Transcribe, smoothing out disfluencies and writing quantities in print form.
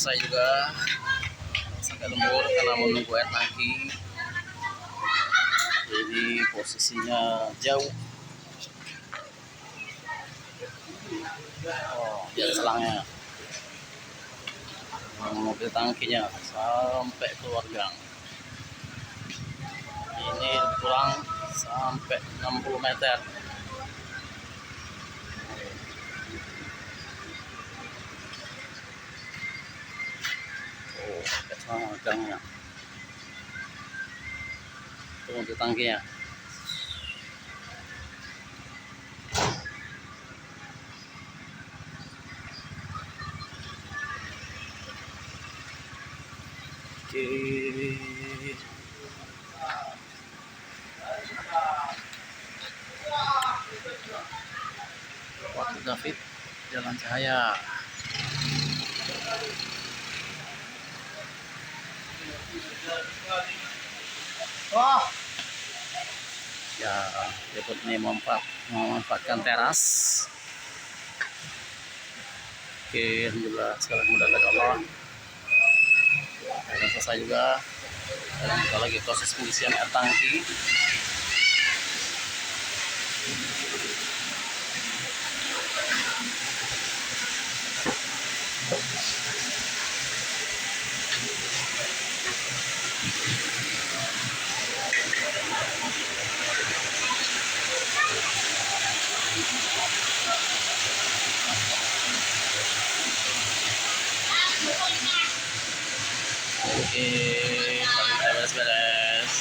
selesai juga, sampai lembur karena menunggu air tangki. Jadi posisinya jauh. Oh, dia selangnya. Mobil tangkinya sampai keluar gang. Ini kurang sampai 60 meter. Oh, ke sana gangnya. Itu mobil tangkinya. Oke. Waktu David Jalan Cahaya. Wah. Ya, David ini memanfaatkan teras. Oke, alhamdulillah sekarang mudah dari Allah. Dan selesai juga. Dan kita lagi proses pengisian air tangki. Oke.